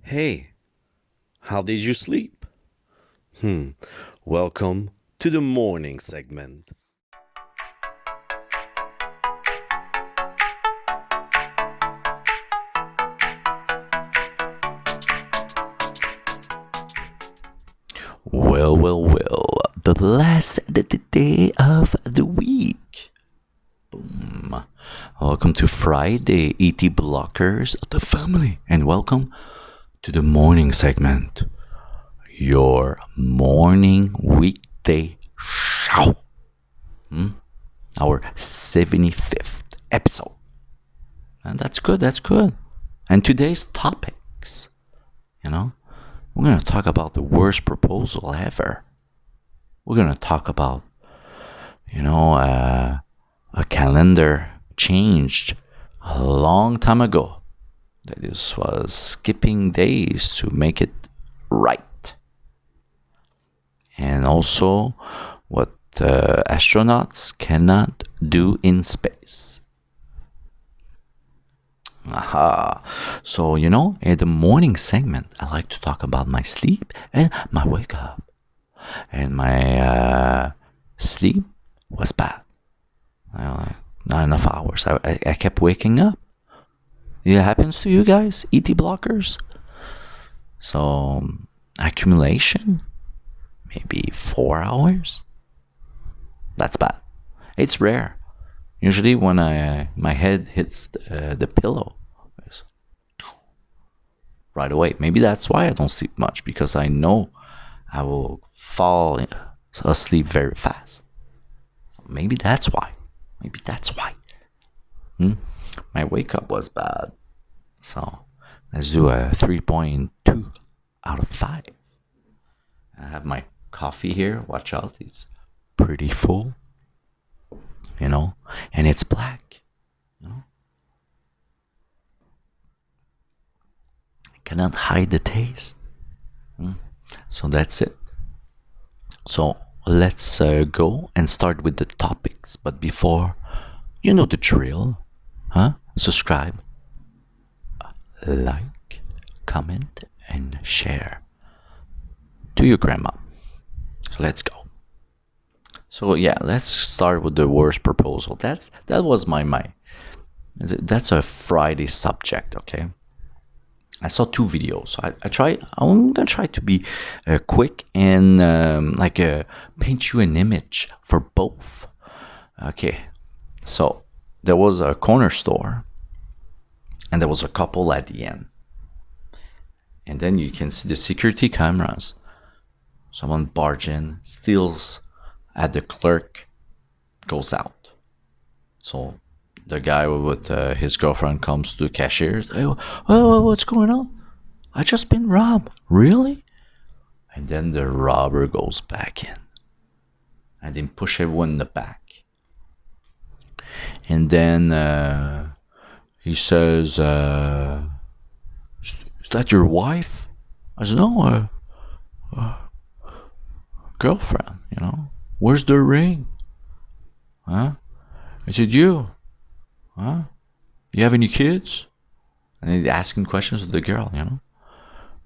Hey, how did you sleep? Hmm, welcome to the morning segment. Well, the last day of the week. Boom. Welcome to Friday, ET Blockers of the family, and welcome to the morning segment. Your morning weekday show. Our 75th episode. And that's good. And today's topics, you know, we're going to talk about the worst proposal ever. We're going to talk about, a calendar changed a long time ago. That this was skipping days to make it right. And also what astronauts cannot do in space. Aha. So, in the morning segment, I like to talk about my sleep and my wake up. And my sleep was bad. Not enough hours. I kept waking up. It happens to you guys, ET blockers. So, accumulation, maybe 4 hours. That's bad. It's rare. Usually when my head hits the pillow, it's right away. Maybe that's why I don't sleep much, because I know I will fall asleep very fast. Maybe that's why. My wake up was bad. So let's do a 3.2 out of 5. I have my coffee here. Watch out. It's pretty full. And it's black. I cannot hide the taste. So that's it. So let's go and start with the topics. But before, you know the drill, huh? Subscribe, like, comment, and share to your grandma. So let's go. So yeah, let's start with the worst proposal. That was that's a Friday subject, okay? I saw 2 videos. I'm gonna try to be quick and paint you an image for both. Okay, so there was a corner store, and there was a couple at the end, and then you can see the security cameras. Someone barges in, steals at the clerk, goes out. So the guy with his girlfriend comes to the cashier. Oh, what's going on? I just been robbed. Really? And then the robber goes back in, and then push everyone in the back. And then he says, "Is that your wife?" I said, "No, girlfriend. Where's the ring? Huh?" I said, "You? Huh? You have any kids?" And he's asking questions to the girl, I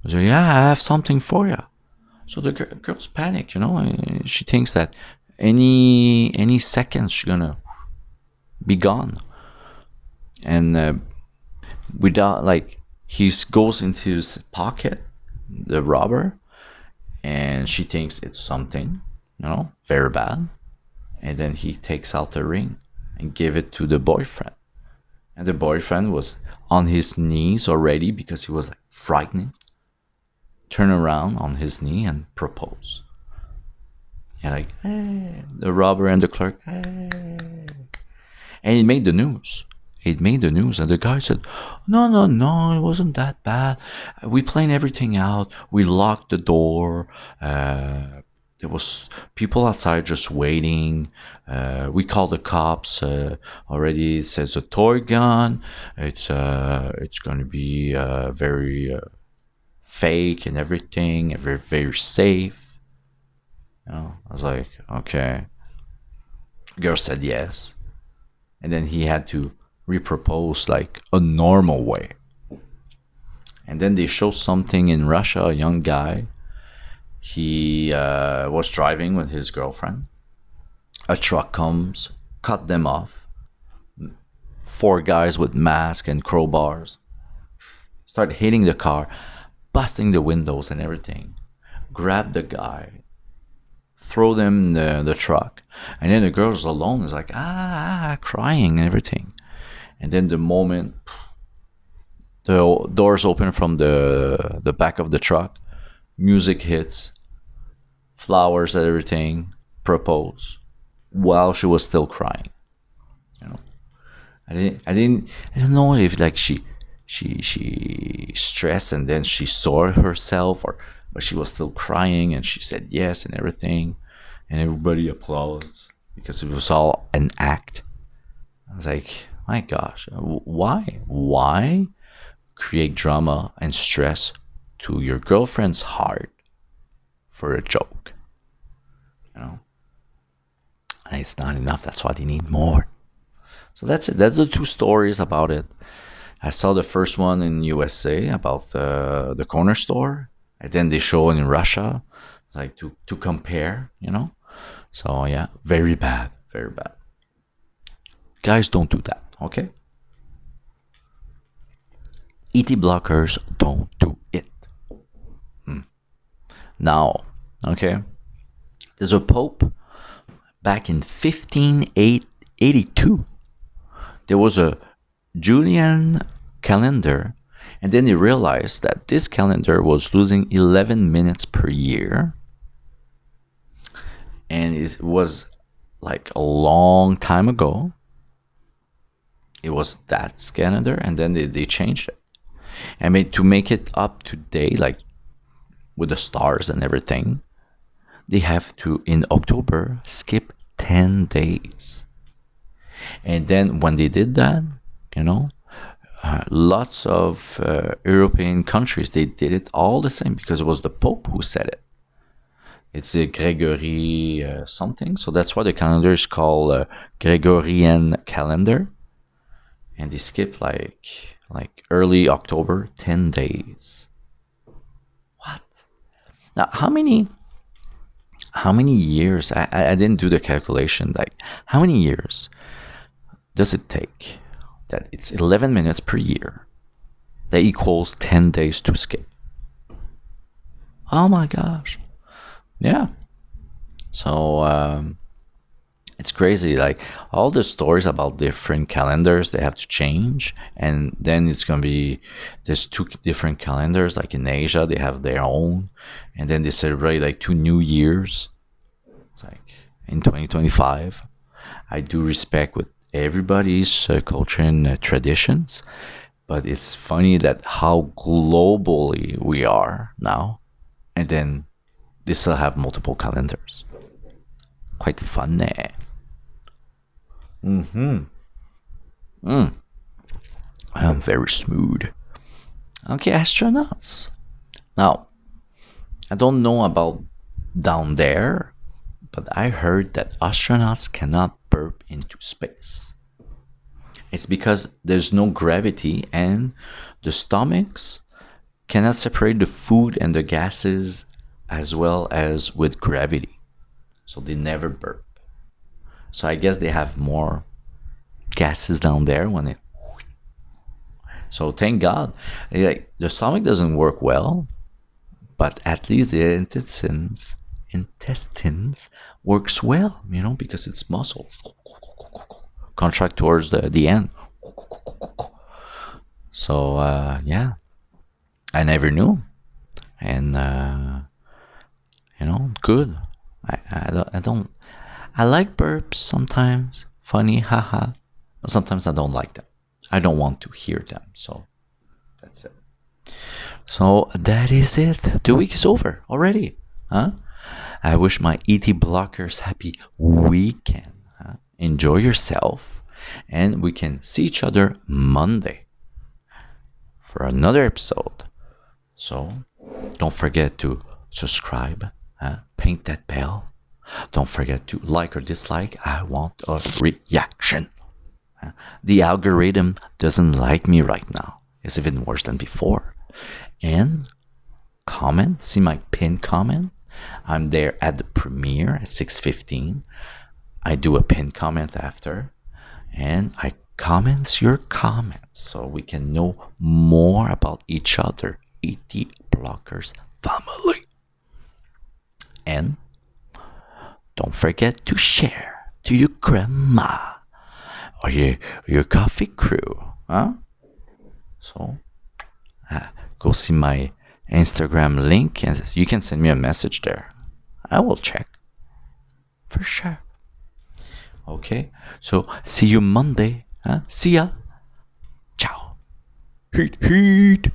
said, "Yeah, I have something for you." So the girl's panic, She thinks that any second she's gonna be gone. And without, he goes into his pocket, the robber, and she thinks it's something, very bad. And then he takes out the ring and give it to the boyfriend. And the boyfriend was on his knees already because he was frightened. Turn around on his knee and propose. And hey, the robber and the clerk, hey. And it made the news. And the guy said, no, it wasn't that bad. We planned everything out. We locked the door. There was people outside just waiting. We called the cops. Already it says a toy gun. It's gonna be very fake and everything, very, very safe. I was like, okay. Girl said yes, and then he had to repropose a normal way. And then they show something in Russia, a young guy. He was driving with his girlfriend. A truck comes, cut them off. 4 guys with masks and crowbars start hitting the car, busting the windows and everything. Grab the guy, throw them in the truck. And then the girl's alone, is like, crying and everything. And then the moment the doors open from the back of the truck, music hits, flowers and everything, propose, while she was still crying. You know, I don't know if like she stressed and then she saw herself, but she was still crying and she said yes and everything, and everybody applauds because it was all an act. I was like, my gosh, why create drama and stress to your girlfriend's heart for a joke? You know, and it's not enough. That's why they need more. So that's it. That's the 2 stories about it. I saw the first one in USA about the corner store, and then they show it in Russia, like to compare, you know. So yeah, very bad, very bad. Guys, don't do that, okay? ET blockers, don't do it. Now, okay, there's a pope back in 1582. There was a Julian calendar, and then he realized that this calendar was losing 11 minutes per year, and it was like a long time ago. It was that calendar, and then they changed it. I mean, to make it up to date, like with the stars and everything, they have to, in October, skip 10 days. And then when they did that, you know, lots of European countries, they did it all the same because it was the Pope who said it. It's a Gregory something. So that's why the calendar is called Gregorian calendar. And they skipped like early October, 10 days. What? Now, how many years? I didn't do the calculation. Like, how many years does it take that it's 11 minutes per year that equals 10 days to skip? Oh my gosh. Yeah. So it's crazy. Like, all the stories about different calendars, they have to change, and then it's gonna be there's 2 different calendars. Like in Asia, they have their own, and then they celebrate like 2 new years. It's like in 2025. I do respect with everybody's culture and traditions, but it's funny that how globally we are now, and then they still have multiple calendars. Quite funny. I'm very smooth. Okay, astronauts. Now, I don't know about down there, but I heard that astronauts cannot burp into space. It's because there's no gravity and the stomachs cannot separate the food and the gases as well as with gravity. So they never burp. So I guess they have more gases down there when it. So thank God. Like, the stomach doesn't work well, but at least the intestines works well, you know, because it's muscle. Contract towards the end. So yeah, I never knew, and you know, good. I don't. I like burps sometimes, funny, haha. But sometimes I don't like them. I don't want to hear them. So that's it. So that is it. The week is over already, huh? I wish my ET blockers happy weekend. Huh? Enjoy yourself, and we can see each other Monday for another episode. So don't forget to subscribe, paint that bell. Don't forget to like or dislike. I want a reaction. The algorithm doesn't like me right now. It's even worse than before. and comment. See my pinned comment. I'm there at the premiere at 6:15. I do a pinned comment after, and I comment your comments so we can know more about each other. 80 Blockers family. And don't forget to share to your grandma or your coffee crew, huh? So go see my Instagram link and you can send me a message there. I will check for sure. Okay, so see you Monday. Huh? See ya. Ciao. Heat.